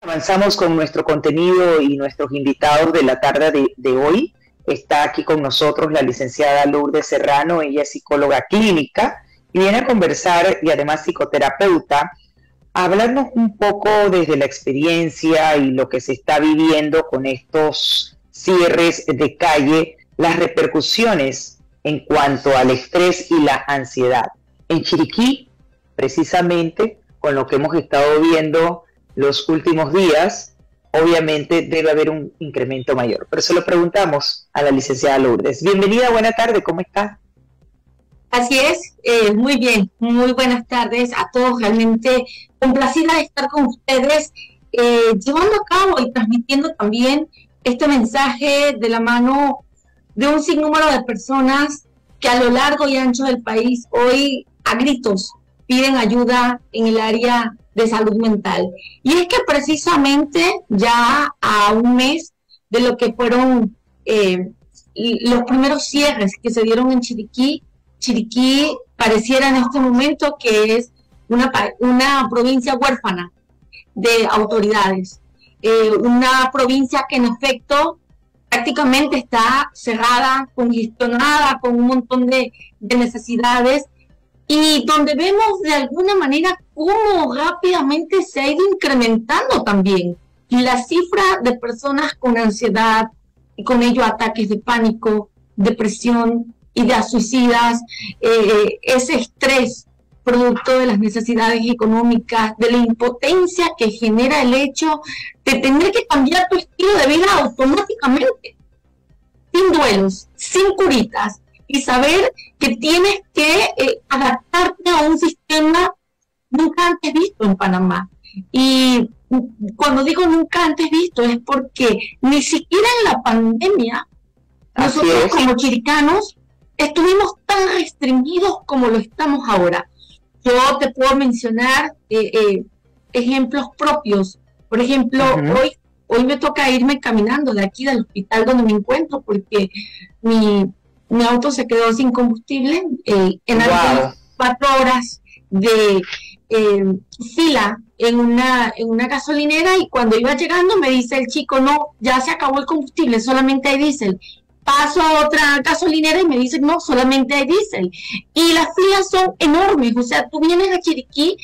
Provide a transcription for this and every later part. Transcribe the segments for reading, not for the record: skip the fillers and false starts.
Avanzamos con nuestro contenido y nuestros invitados de la tarde de hoy. Está aquí con nosotros la licenciada Lourdes Serrano, ella es psicóloga clínica y viene a conversar y además psicoterapeuta, a hablarnos un poco desde la experiencia y lo que se está viviendo con estos cierres de calle, las repercusiones en cuanto al estrés y la ansiedad. En Chiriquí, precisamente, con lo que hemos estado viendo los últimos días, obviamente debe haber un incremento mayor. Pero se lo preguntamos a la licenciada Lourdes. Bienvenida, buena tarde, ¿cómo está? Así es, muy bien, muy buenas tardes a todos, realmente complacida de estar con ustedes, llevando a cabo y transmitiendo también este mensaje de la mano de un sinnúmero de personas que a lo largo y ancho del país hoy a gritos piden ayuda en el área de salud mental. Y es que precisamente ya a un mes de lo que fueron los primeros cierres que se dieron en Chiriquí, Chiriquí pareciera en este momento que es una provincia huérfana de autoridades, una provincia que en efecto prácticamente está cerrada, congestionada, con un montón de necesidades, y donde vemos de alguna manera cómo rápidamente se ha ido incrementando también la cifra de personas con ansiedad y con ello ataques de pánico, depresión, ideas suicidas, ese estrés producto de las necesidades económicas, de la impotencia que genera el hecho de tener que cambiar tu estilo de vida automáticamente, sin duelos, sin curitas, y saber que tienes que adaptarte a un sistema nunca antes visto en Panamá. Y cuando digo nunca antes visto es porque ni siquiera en la pandemia nosotros como chiricanos estuvimos tan restringidos como lo estamos ahora. Yo te puedo mencionar ejemplos propios. Por ejemplo, hoy me toca irme caminando de aquí del hospital donde me encuentro porque mi auto se quedó sin combustible en algunas 4 horas de fila en una gasolinera, y cuando iba llegando me dice el chico, no, ya se acabó el combustible, solamente hay diésel. Paso a otra gasolinera y me dicen, no, solamente hay diésel. Y las filas son enormes, o sea, tú vienes a Chiriquí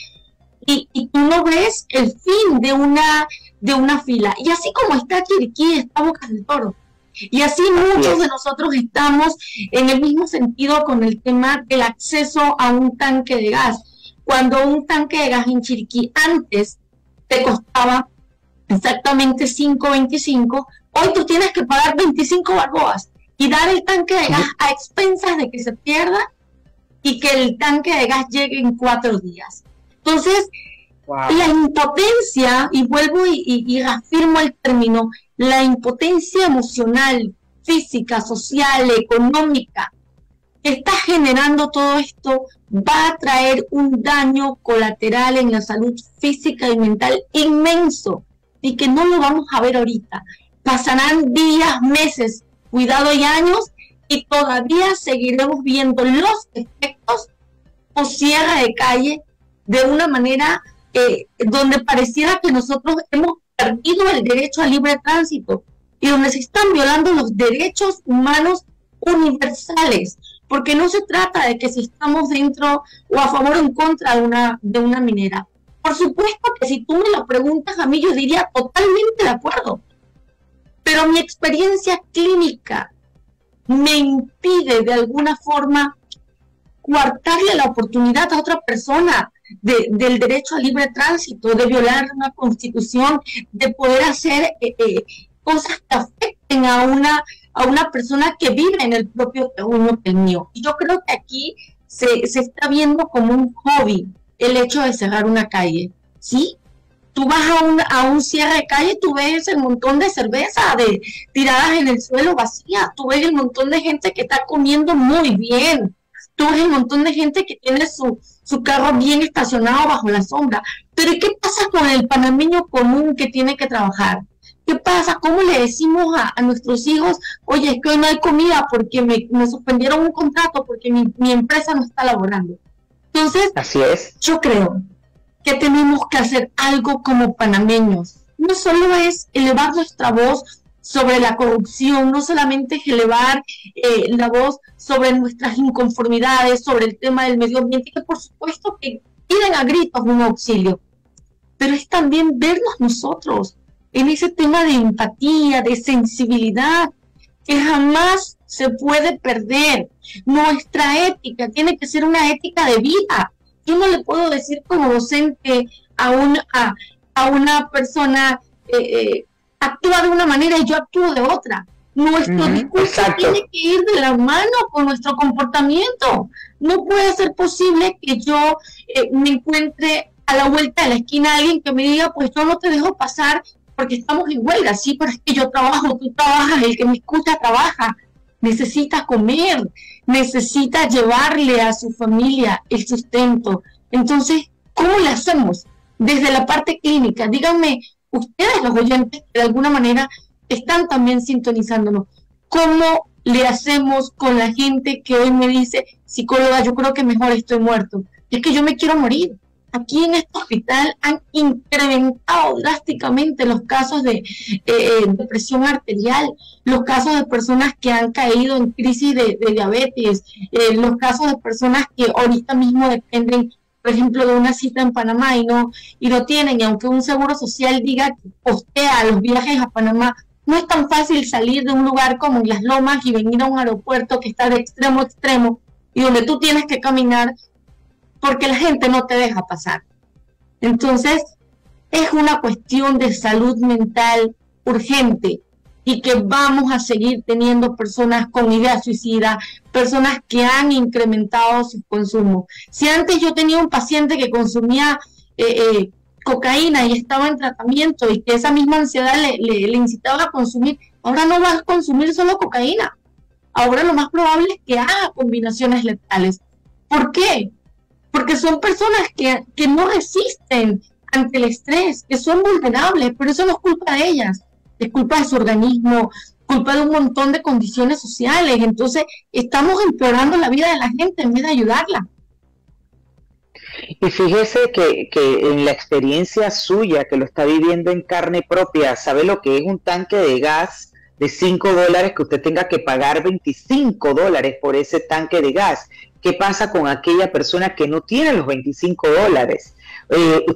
y tú no ves el fin de una fila. Y así como está Chiriquí, está Bocas del Toro. Y así muchos de nosotros estamos en el mismo sentido con el tema del acceso a un tanque de gas. Cuando un tanque de gas en Chiriquí antes te costaba exactamente 5.25, hoy tú tienes que pagar 25 balboas y dar el tanque de gas a expensas de que se pierda y que el tanque de gas llegue en 4 días. Entonces, la impotencia, y vuelvo y reafirmo el término, la impotencia emocional, física, social, económica, que está generando todo esto, va a traer un daño colateral en la salud física y mental inmenso, y que no lo vamos a ver ahorita. Pasarán días, meses, cuidado, y años, y todavía seguiremos viendo los efectos o cierre de calle de una manera donde pareciera que nosotros hemos perdido el derecho al libre tránsito y donde se están violando los derechos humanos universales, porque no se trata de que si estamos dentro o a favor o en contra de una minera. Por supuesto que si tú me lo preguntas a mí, yo diría totalmente de acuerdo, pero mi experiencia clínica me impide de alguna forma coartarle la oportunidad a otra persona del derecho al libre tránsito, de violar una constitución, de poder hacer cosas que afecten a una persona que vive en el propio terreno que el mío. Y yo creo que aquí se está viendo como un hobby el hecho de cerrar una calle, ¿sí? Tú vas a un cierre de calle, tú ves el montón de cerveza tiradas en el suelo vacía, tú ves el montón de gente que está comiendo muy bien, tú ves el montón de gente que tiene su carro bien estacionado bajo la sombra. Pero ¿y qué pasa con el panameño común que tiene que trabajar? ¿Qué pasa? ¿Cómo le decimos a nuestros hijos, oye, es que hoy no hay comida porque me suspendieron un contrato porque mi empresa no está laborando? Entonces, así es. Yo creo que tenemos que hacer algo como panameños, no solo es elevar nuestra voz sobre la corrupción, no solamente es elevar la voz sobre nuestras inconformidades, sobre el tema del medio ambiente, que por supuesto que piden a gritos un auxilio, pero es también vernos nosotros en ese tema de empatía, de sensibilidad, que jamás se puede perder. Nuestra ética tiene que ser una ética de vida. Yo no le puedo decir como docente a una persona, actúa de una manera y yo actúo de otra. Nuestro discurso tiene que ir de la mano con nuestro comportamiento. No puede ser posible que yo me encuentre a la vuelta de la esquina alguien que me diga, pues yo no te dejo pasar porque estamos en huelga. Sí, pero es que yo trabajo, tú trabajas, el que me escucha trabaja, necesita comer, necesita llevarle a su familia el sustento. Entonces, ¿cómo le hacemos? Desde la parte clínica, díganme, ustedes los oyentes que de alguna manera están también sintonizándonos, ¿cómo le hacemos con la gente que hoy me dice, psicóloga, yo creo que mejor estoy muerto? Es que yo me quiero morir. Aquí en este hospital han incrementado drásticamente los casos de depresión arterial, los casos de personas que han caído en crisis de diabetes, los casos de personas que ahorita mismo dependen, por ejemplo, de una cita en Panamá y no tienen, y aunque un seguro social diga que costea los viajes a Panamá, no es tan fácil salir de un lugar como en Las Lomas y venir a un aeropuerto que está de extremo a extremo y donde tú tienes que caminar porque la gente no te deja pasar. Entonces, es una cuestión de salud mental urgente y que vamos a seguir teniendo personas con ideas suicidas, personas que han incrementado su consumo. Si antes yo tenía un paciente que consumía cocaína y estaba en tratamiento y que esa misma ansiedad le incitaba a consumir, ahora no va a consumir solo cocaína. Ahora lo más probable es que haga combinaciones letales. ¿Por qué? Porque son personas que no resisten ante el estrés, que son vulnerables, pero eso no es culpa de ellas, es culpa de su organismo, culpa de un montón de condiciones sociales. Entonces estamos empeorando la vida de la gente en vez de ayudarla. Y fíjese que en la experiencia suya, que lo está viviendo en carne propia, ¿sabe lo que es un tanque de gas de $5 que usted tenga que pagar $25 por ese tanque de gas? ¿Qué pasa con aquella persona que no tiene los $25?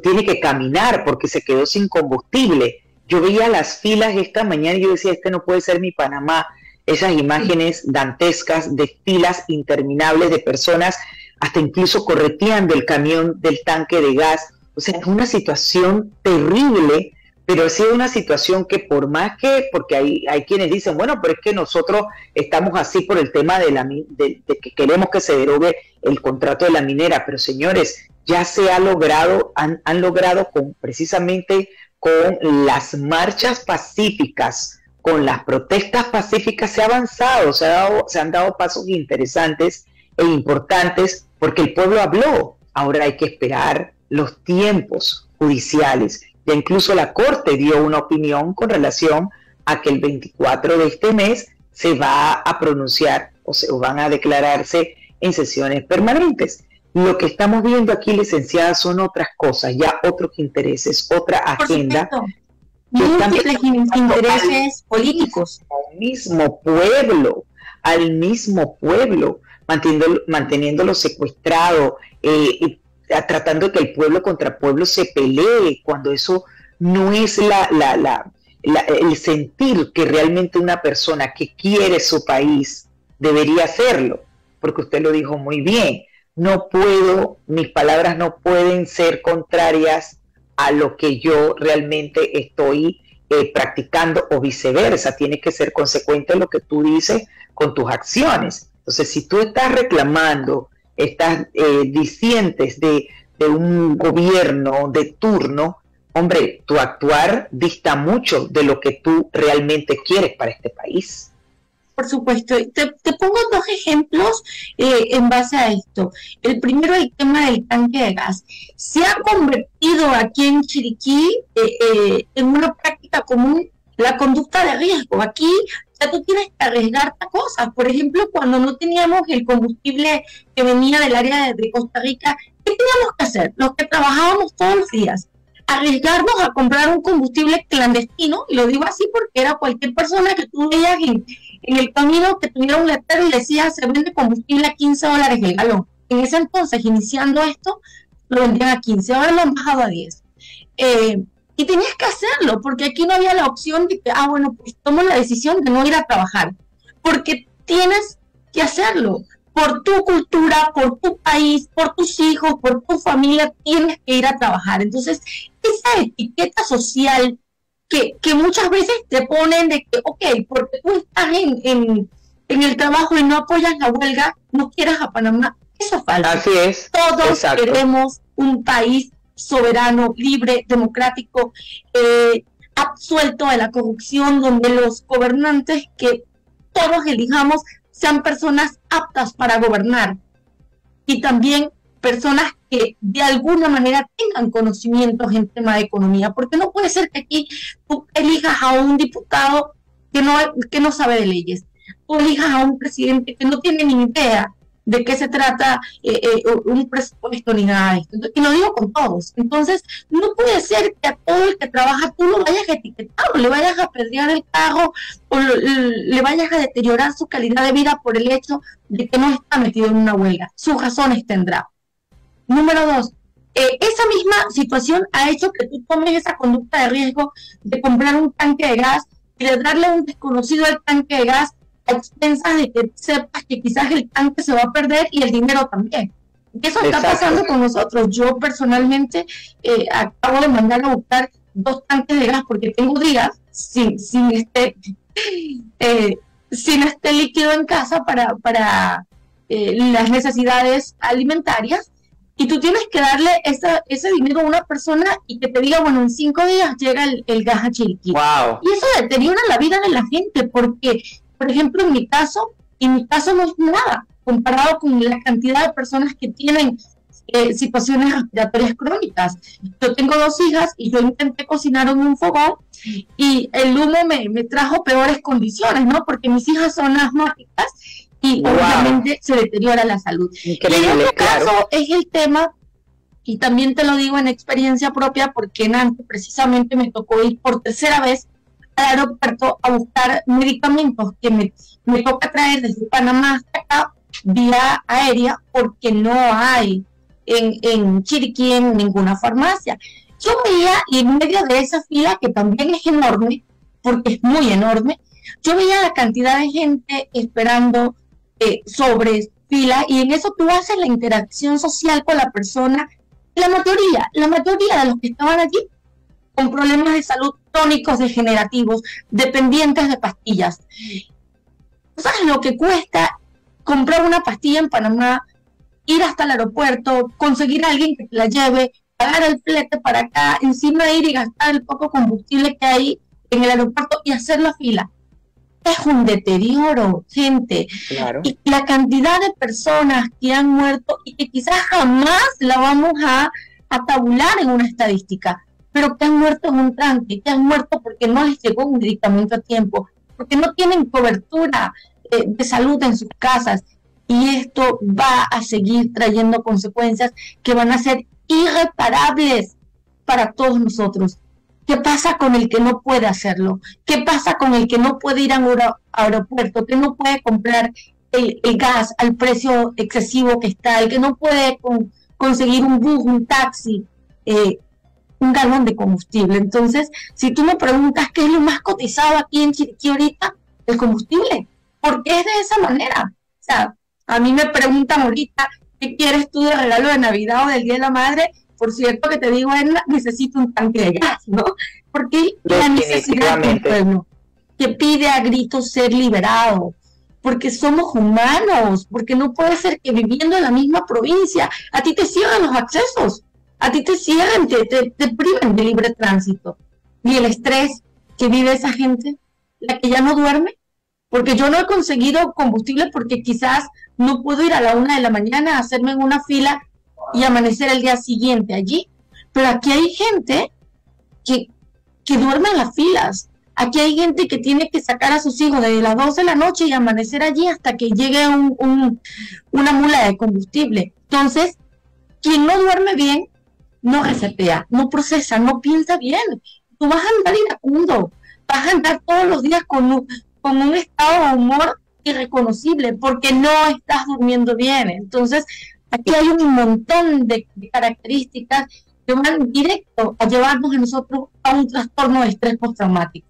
Tiene que caminar porque se quedó sin combustible. Yo veía las filas esta mañana y yo decía, este no puede ser mi Panamá. Esas imágenes dantescas de filas interminables de personas, hasta incluso corretean del camión del tanque de gas. O sea, es una situación terrible, pero ha sido una situación que por más que, porque hay quienes dicen, bueno, pero es que nosotros estamos así por el tema de que queremos que se derogue el contrato de la minera, pero señores, ya se ha logrado, han logrado precisamente con las marchas pacíficas, con las protestas pacíficas, se ha avanzado, se han dado pasos interesantes e importantes, porque el pueblo habló. Ahora hay que esperar los tiempos judiciales. Ya incluso la Corte dio una opinión con relación a que el 24 de este mes se va a pronunciar o van a declararse en sesiones permanentes. Lo que estamos viendo aquí, licenciada, son otras cosas, ya otros intereses, otra agenda. Múltiples intereses políticos. Al mismo pueblo, manteniéndolo secuestrado, tratando de que el pueblo contra pueblo se pelee, cuando eso no es el sentir que realmente una persona que quiere su país debería hacerlo, porque usted lo dijo muy bien, mis palabras no pueden ser contrarias a lo que yo realmente estoy practicando o viceversa, tiene que ser consecuente lo que tú dices con tus acciones. Entonces, si tú estás reclamando, estás disientes de un gobierno de turno, hombre, tu actuar dista mucho de lo que tú realmente quieres para este país. Por supuesto. Te pongo dos ejemplos en base a esto. El primero, el tema del tanque de gas. Se ha convertido aquí en Chiriquí en una práctica común la conducta de riesgo. Aquí ya tú tienes que arriesgarte a cosas. Por ejemplo, cuando no teníamos el combustible que venía del área de Costa Rica, ¿qué teníamos que hacer? Los que trabajábamos todos los días, arriesgarnos a comprar un combustible clandestino, y lo digo así porque era cualquier persona que tú veías en el camino que tuviera un letrero y decía se vende combustible a $15 el galón. En ese entonces, iniciando esto, lo vendían a 15, ahora lo han bajado a 10. Y tenías que hacerlo, porque aquí no había la opción de que, bueno, pues tomo la decisión de no ir a trabajar, porque tienes que hacerlo. Por tu cultura, por tu país, por tus hijos, por tu familia, tienes que ir a trabajar. Entonces, esa etiqueta social que muchas veces te ponen de que, ok, porque tú estás en el trabajo y no apoyas la huelga, no quieras a Panamá, eso es falso. Así es. Todos Exacto. queremos un país soberano, libre, democrático, absuelto de la corrupción, donde los gobernantes que todos elijamos sean personas aptas para gobernar y también personas que de alguna manera tengan conocimientos en tema de economía, porque no puede ser que aquí tú elijas a un diputado que no sabe de leyes, tú elijas a un presidente que no tiene ni idea de qué se trata un presupuesto ni nada de esto. Y lo digo con todos. Entonces, no puede ser que a todo el que trabaja tú lo vayas a etiquetar, o le vayas a apedrear el carro, o le vayas a deteriorar su calidad de vida por el hecho de que no está metido en una huelga. Sus razones tendrá. Número 2, esa misma situación ha hecho que tú tomes esa conducta de riesgo de comprar un tanque de gas y de darle a un desconocido el tanque de gas a expensas de que sepas que quizás el tanque se va a perder y el dinero también. Eso está pasando con nosotros. Yo personalmente acabo de mandar a buscar 2 tanques de gas porque tengo días sin este líquido en casa para las necesidades alimentarias, y tú tienes que darle ese dinero a una persona y que te diga, bueno, en 5 días llega el gas a Chiriquí. Wow. Y eso deteriora la vida de la gente porque, por ejemplo, en mi caso no es nada comparado con la cantidad de personas que tienen situaciones respiratorias crónicas. Yo tengo 2 hijas y yo intenté cocinar en un fogón y el humo me trajo peores condiciones, ¿no? Porque mis hijas son asmáticas y obviamente se deteriora la salud. Increíble, y en otro claro. caso es el tema, y también te lo digo en experiencia propia, porque en Anco precisamente me tocó ir por 3ª vez al aeropuerto a buscar medicamentos que me toca traer desde Panamá hasta acá vía aérea, porque no hay en Chiriquí en ninguna farmacia. Yo veía, y en medio de esa fila, que también es enorme, porque es muy enorme, yo veía la cantidad de gente esperando sobre fila, y en eso tú haces la interacción social con la persona. La mayoría de los que estaban allí con problemas de salud crónicos degenerativos, dependientes de pastillas. ¿Sabes lo que cuesta comprar una pastilla en Panamá, ir hasta el aeropuerto, conseguir a alguien que te la lleve, pagar el flete para acá, encima ir y gastar el poco combustible que hay en el aeropuerto y hacer la fila? Es un deterioro, gente. Claro. Y la cantidad de personas que han muerto y que quizás jamás la vamos a tabular en una estadística, pero que han muerto en un tranque, que han muerto porque no les llegó un medicamento a tiempo, porque no tienen cobertura de salud en sus casas, y esto va a seguir trayendo consecuencias que van a ser irreparables para todos nosotros. ¿Qué pasa con el que no puede hacerlo? ¿Qué pasa con el que no puede ir a un aeropuerto, que no puede comprar el gas al precio excesivo que está, el que no puede conseguir un bus, un taxi, un galón de combustible? Entonces, si tú me preguntas qué es lo más cotizado aquí en Chiriquí ahorita, el combustible, porque es de esa manera. O sea, a mí me preguntan ahorita, ¿qué quieres tú de regalo de Navidad o del Día de la Madre? Por cierto que te digo, Edna, necesito un tanque de gas, ¿no? Porque la necesidad del pueblo que pide a gritos ser liberado, porque somos humanos, porque no puede ser que viviendo en la misma provincia, a ti te cierran los accesos, a ti te cierran, te privan de libre tránsito. Y el estrés que vive esa gente, la que ya no duerme, porque yo no he conseguido combustible porque quizás no puedo ir a la 1 de la mañana a hacerme en una fila y amanecer el día siguiente allí. Pero aquí hay gente que duerme en las filas. Aquí hay gente que tiene que sacar a sus hijos desde las 12 de la noche y amanecer allí hasta que llegue una mula de combustible. Entonces, quien no duerme bien no resetea, no procesa, no piensa bien. Tú vas a andar iracundo, vas a andar todos los días con un estado de humor irreconocible porque no estás durmiendo bien. Entonces, aquí hay un montón de características que van directo a llevarnos a nosotros a un trastorno de estrés postraumático.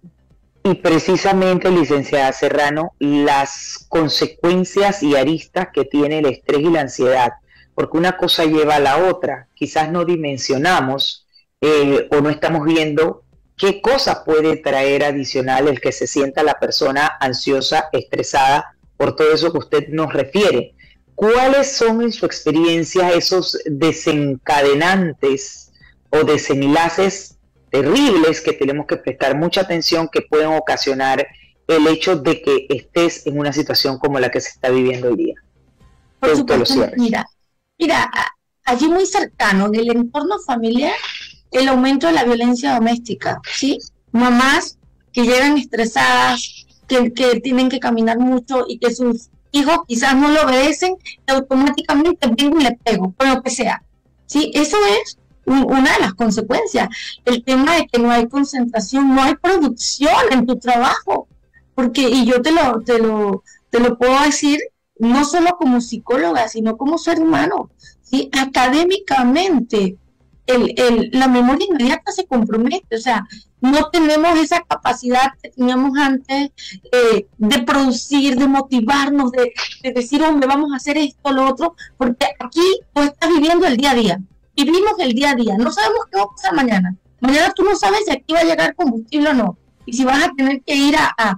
Y precisamente, licenciada Serrano, las consecuencias y aristas que tiene el estrés y la ansiedad, porque una cosa lleva a la otra. Quizás no dimensionamos o no estamos viendo qué cosa puede traer adicional el que se sienta la persona ansiosa, estresada, por todo eso que usted nos refiere. ¿Cuáles son en su experiencia esos desencadenantes o desenlaces terribles que tenemos que prestar mucha atención, que pueden ocasionar el hecho de que estés en una situación como la que se está viviendo hoy día? Por supuesto, mira, allí muy cercano, en el entorno familiar, el aumento de la violencia doméstica, ¿sí? Mamás que llegan estresadas, que tienen que caminar mucho y que sus hijos quizás no lo obedecen, y automáticamente vengo y le pego, con lo que sea, ¿sí? Eso es una de las consecuencias. El tema de que no hay concentración, no hay producción en tu trabajo, porque, y yo te lo puedo decir, no solo como psicóloga, sino como ser humano, ¿sí? Académicamente, la memoria inmediata se compromete, o sea, no tenemos esa capacidad que teníamos antes de producir, de motivarnos, de decir, hombre, vamos a hacer esto, lo otro, porque aquí tú estás viviendo el día a día. Vivimos el día a día, no sabemos qué va a pasar mañana. Mañana tú no sabes si aquí va a llegar combustible o no, y si vas a tener que ir a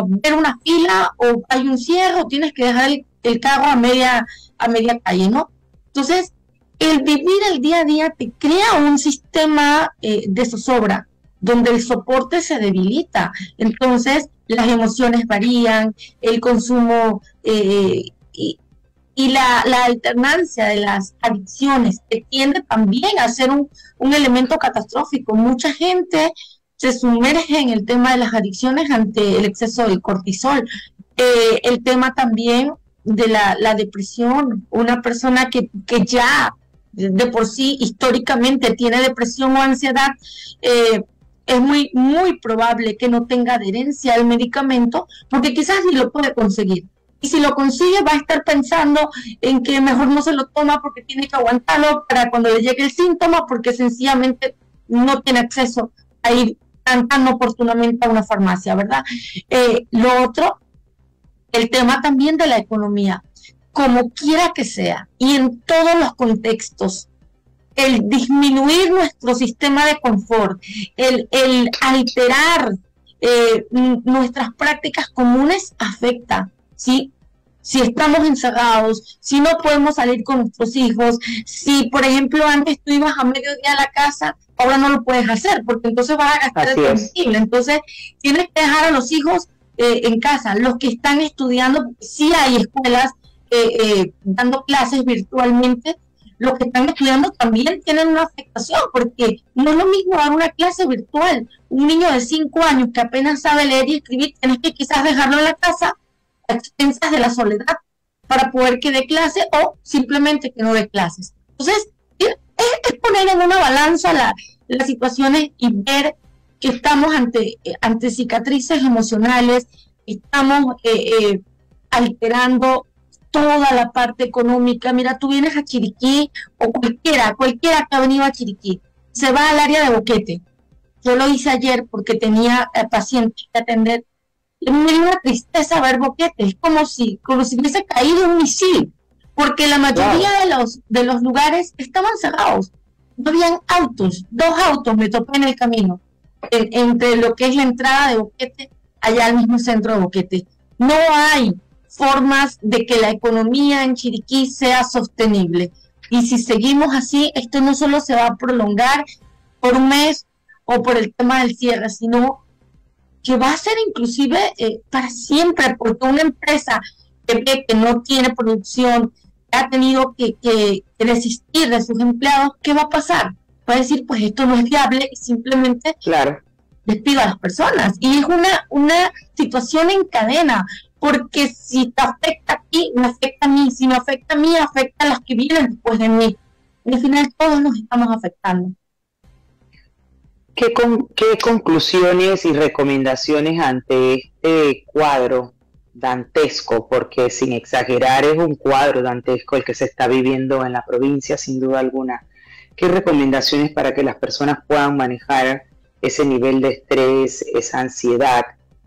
ver una fila, o hay un cierre, o tienes que dejar el carro a media calle, ¿no? Entonces, el vivir el día a día te crea un sistema de zozobra, donde el soporte se debilita. Entonces, las emociones varían, el consumo y la alternancia de las adicciones que tiende también a ser un elemento catastrófico. Mucha gente se sumerge en el tema de las adicciones ante el exceso del cortisol. El tema también de la depresión, una persona que ya de por sí históricamente tiene depresión o ansiedad, es muy, muy probable que no tenga adherencia al medicamento, porque quizás ni lo puede conseguir. Y si lo consigue, va a estar pensando en que mejor no se lo toma porque tiene que aguantarlo para cuando le llegue el síntoma, porque sencillamente no tiene acceso a ir tan oportunamente a una farmacia, ¿verdad? Lo otro, el tema también de la economía, como quiera que sea, y en todos los contextos, el disminuir nuestro sistema de confort, el alterar nuestras prácticas comunes afecta, ¿sí? Si estamos encerrados, si no podemos salir con nuestros hijos, si, por ejemplo, antes tú ibas a mediodía a la casa, ahora no lo puedes hacer, porque entonces vas a gastar el combustible. Entonces, tienes que dejar a los hijos en casa. Los que están estudiando, porque sí hay escuelas dando clases virtualmente, los que están estudiando también tienen una afectación, porque no es lo mismo dar una clase virtual. Un niño de 5 años que apenas sabe leer y escribir, tienes que quizás dejarlo en la casa a expensas de la soledad para poder que dé clase, o simplemente que no dé clases. Entonces, es poner en una balanza las situaciones y ver que estamos ante cicatrices emocionales, estamos alterando toda la parte económica. Mira, tú vienes a Chiriquí, o cualquiera que ha venido a Chiriquí, se va al área de Boquete. Yo lo hice ayer porque tenía pacientes que atender. Me dio una tristeza ver Boquete, es como si hubiese caído un misil, porque la mayoría de los lugares estaban cerrados. No habían autos, 2 autos me topé en el camino, entre lo que es la entrada de Boquete, allá al mismo centro de Boquete. No hay formas de que la economía en Chiriquí sea sostenible. Y si seguimos así, esto no solo se va a prolongar por un mes o por el tema del cierre, sino que va a ser inclusive para siempre, porque una empresa que ve que no tiene producción, que ha tenido que desistir de sus empleados, ¿qué va a pasar? Va a decir, pues esto no es viable, y simplemente despido a las personas. Y es una situación en cadena, porque si te afecta a ti, me afecta a mí, si me afecta a mí, afecta a las que vienen después de mí. al final todos nos estamos afectando. ¿Qué conclusiones y recomendaciones ante este cuadro dantesco? Porque sin exagerar es un cuadro dantesco el que se está viviendo en la provincia, sin duda alguna. ¿Qué recomendaciones para que las personas puedan manejar ese nivel de estrés, esa ansiedad?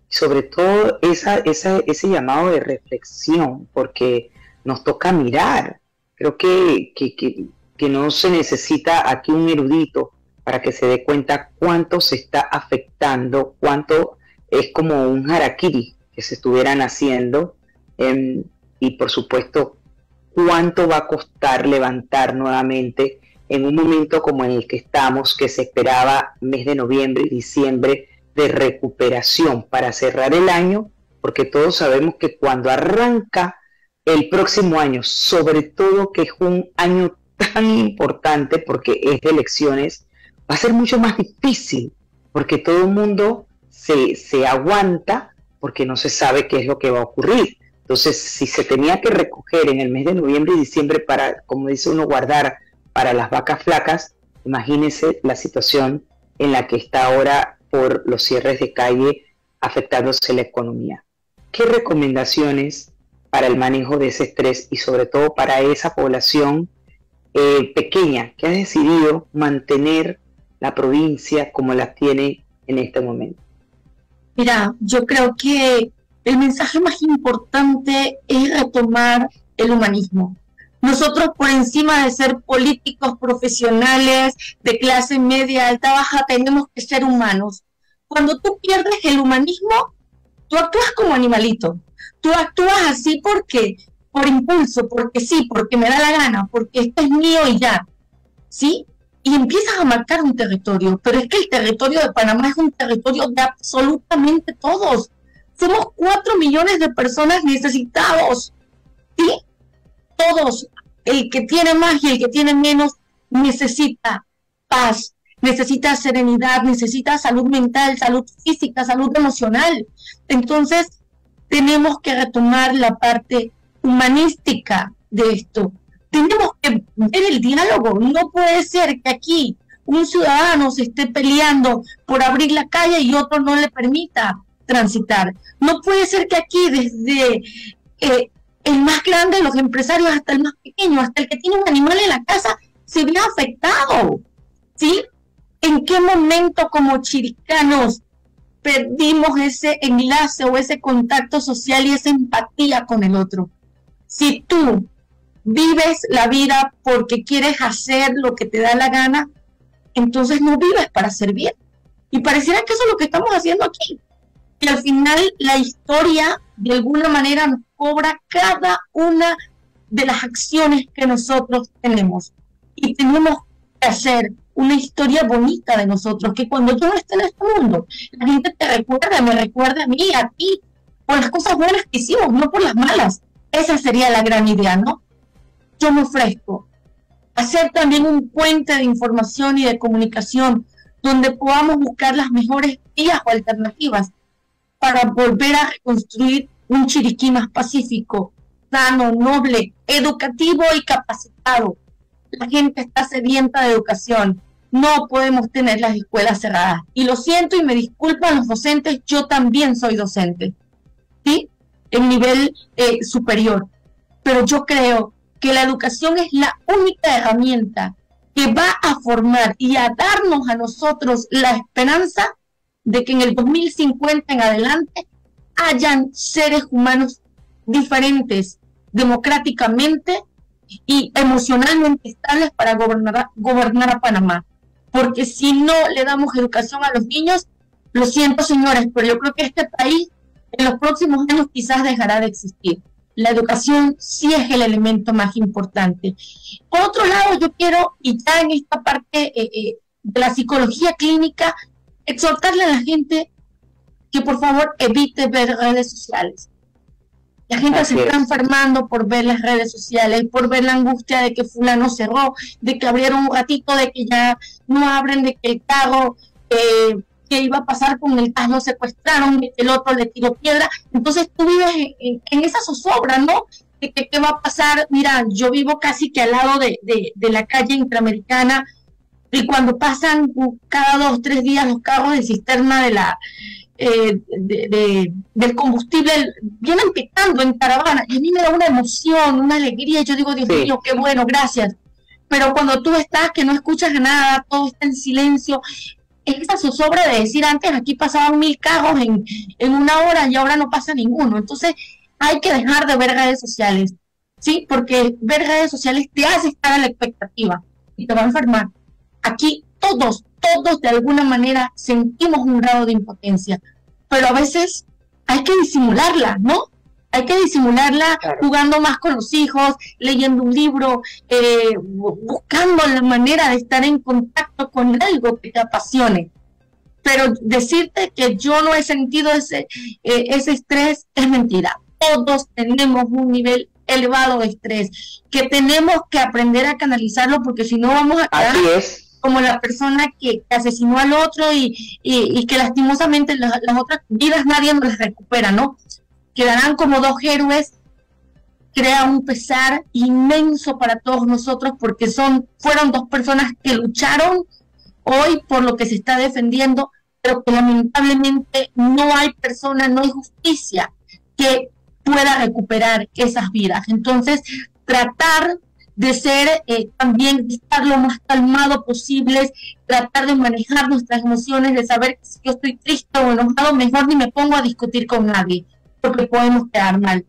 Sobre todo ese llamado de reflexión, porque nos toca mirar. Creo que no se necesita aquí un erudito para que se dé cuenta cuánto se está afectando, cuánto es como un harakiri que se estuvieran haciendo, y por supuesto cuánto va a costar levantar nuevamente en un momento como en el que estamos, que se esperaba mes de noviembre y diciembre de recuperación para cerrar el año, porque todos sabemos que cuando arranca el próximo año, sobre todo que es un año tan importante porque es de elecciones, va a ser mucho más difícil, porque todo el mundo se aguanta porque no se sabe qué es lo que va a ocurrir. Entonces, si se tenía que recoger en el mes de noviembre y diciembre para, como dice uno, guardar para las vacas flacas, imagínense la situación en la que está ahora por los cierres de calle afectándose la economía. ¿Qué recomendaciones para el manejo de ese estrés y sobre todo para esa población pequeña que ha decidido mantener la provincia como la tiene en este momento? Mira, yo creo que el mensaje más importante es retomar el humanismo. Nosotros, por encima de ser políticos profesionales de clase media, alta, baja, tenemos que ser humanos. Cuando tú pierdes el humanismo, tú actúas como animalito. Tú actúas así porque, por impulso, porque sí, porque me da la gana, porque esto es mío y ya, ¿sí? Y empiezas a marcar un territorio, pero es que el territorio de Panamá es un territorio de absolutamente todos. Somos 4 millones de personas necesitados, ¿sí? Todos, el que tiene más y el que tiene menos, necesita paz, necesita serenidad, necesita salud mental, salud física, salud emocional. Entonces, tenemos que retomar la parte humanística de esto. Tenemos que ver el diálogo. No puede ser que aquí un ciudadano se esté peleando por abrir la calle y otro no le permita transitar. No puede ser que aquí desde el más grande de los empresarios hasta el más pequeño, hasta el que tiene un animal en la casa, se vea afectado, ¿sí? ¿En qué momento como chiricanos perdimos ese enlace o ese contacto social y esa empatía con el otro? Si tú vives la vida porque quieres hacer lo que te da la gana, entonces no vives para servir. Y pareciera que eso es lo que estamos haciendo aquí. Y al final la historia de alguna manera nos cobra cada una de las acciones que nosotros tenemos. Y tenemos que hacer una historia bonita de nosotros, que cuando yo no esté en este mundo, la gente te recuerda, me recuerda a mí, a ti, por las cosas buenas que hicimos, no por las malas. Esa sería la gran idea, ¿no? Yo me ofrezco a hacer también un puente de información y de comunicación donde podamos buscar las mejores vías o alternativas para volver a reconstruir un Chiriquí más pacífico, sano, noble, educativo y capacitado. La gente está sedienta de educación. No podemos tener las escuelas cerradas. Y lo siento y me disculpan los docentes, yo también soy docente, ¿sí? En nivel superior. Pero yo creo que la educación es la única herramienta que va a formar y a darnos a nosotros la esperanza de que en el 2050 en adelante hayan seres humanos diferentes, democráticamente y emocionalmente estables para gobernar a Panamá. Porque si no le damos educación a los niños, lo siento señores, pero yo creo que este país en los próximos años quizás dejará de existir. La educación sí es el elemento más importante. Por otro lado, yo quiero, y ya en esta parte de la psicología clínica, exhortarle a la gente que por favor evite ver redes sociales. La gente se está enfermando por ver las redes sociales, por ver la angustia de que fulano cerró, de que abrieron un ratito, de que ya no abren, de que el carro que iba a pasar con el gas lo secuestraron, de que el otro le tiró piedra. Entonces tú vives en esa zozobra, ¿no? ¿qué va a pasar? Mira, yo vivo casi que al lado de la calle Interamericana, y cuando pasan cada 2 o 3 días los carros de cisterna del combustible vienen picando en caravana, y a mí me da una emoción, una alegría, y yo digo, Dios mío, qué bueno, gracias. Pero cuando tú estás que no escuchas nada, todo está en silencio, es esa zozobra de decir, antes aquí pasaban 1000 carros en una hora y ahora no pasa ninguno. Entonces hay que dejar de ver redes sociales, ¿sí? Porque ver redes sociales te hace estar a la expectativa y te va a enfermar. Aquí todos de alguna manera sentimos un grado de impotencia, pero a veces hay que disimularla, ¿no? Hay que disimularla jugando más con los hijos, leyendo un libro, buscando la manera de estar en contacto con algo que te apasione. Pero decirte que yo no he sentido ese estrés es mentira. Todos tenemos un nivel elevado de estrés, que tenemos que aprender a canalizarlo, porque si no vamos a quedar como la persona que asesinó al otro y que lastimosamente las otras vidas nadie nos las recupera, ¿no? Quedarán como 2 héroes. Crea un pesar inmenso para todos nosotros, porque fueron 2 personas que lucharon hoy por lo que se está defendiendo, pero que lamentablemente no hay persona, no hay justicia que pueda recuperar esas vidas. Entonces, tratar de ser también, de estar lo más calmado posible, tratar de manejar nuestras emociones, de saber que si yo estoy triste o enojado, mejor ni me pongo a discutir con nadie, porque podemos quedar mal.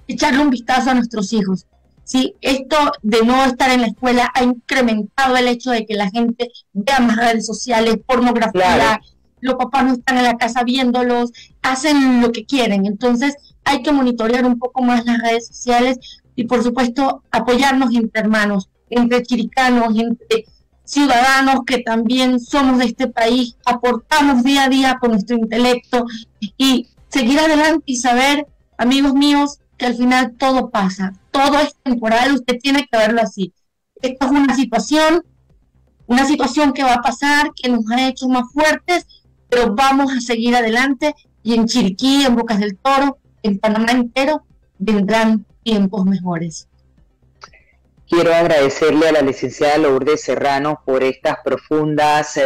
Echarle un vistazo a nuestros hijos. ¿Sí? Esto de no estar en la escuela ha incrementado el hecho de que la gente vea más redes sociales, pornografía, los papás no están en la casa viéndolos, hacen lo que quieren. Entonces hay que monitorear un poco más las redes sociales y, por supuesto, apoyarnos entre hermanos, entre chiricanos, entre ciudadanos que también somos de este país, aportamos día a día con nuestro intelecto y seguir adelante y saber, amigos míos, que al final todo pasa, todo es temporal, usted tiene que verlo así. Esta es una situación que va a pasar, que nos ha hecho más fuertes, pero vamos a seguir adelante, y en Chiriquí, en Bocas del Toro, en Panamá entero, vendrán tiempos mejores. Quiero agradecerle a la licenciada Lourdes Serrano por estas profundas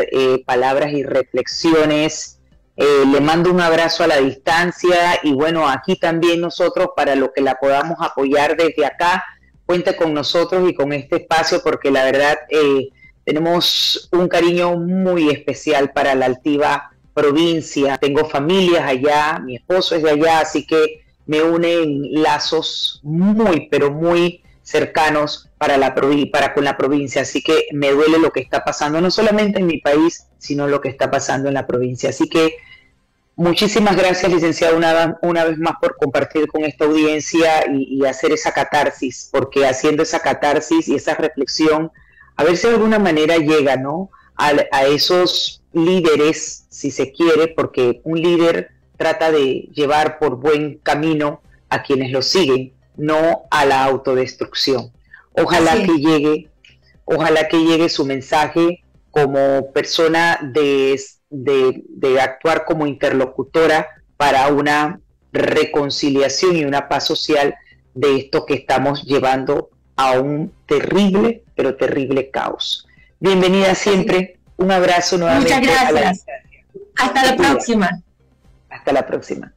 palabras y reflexiones. Le mando un abrazo a la distancia y bueno, aquí también nosotros, para lo que la podamos apoyar desde acá, cuente con nosotros y con este espacio, porque la verdad tenemos un cariño muy especial para la altiva provincia. Tengo familias allá, mi esposo es de allá, así que me unen lazos muy, pero muy cercanos para con la provincia, así que me duele lo que está pasando, no solamente en mi país, sino lo que está pasando en la provincia. Así que muchísimas gracias, licenciada, una vez más por compartir con esta audiencia y hacer esa catarsis, porque haciendo esa catarsis y esa reflexión, a ver si de alguna manera llega, ¿no?, a esos líderes, si se quiere, porque un líder trata de llevar por buen camino a quienes lo siguen, no a la autodestrucción. Ojalá que llegue su mensaje como persona de actuar como interlocutora para una reconciliación y una paz social de esto que estamos llevando a un terrible, pero terrible caos. Bienvenida siempre, un abrazo nuevamente. Muchas gracias. Hasta la próxima. Hasta la próxima.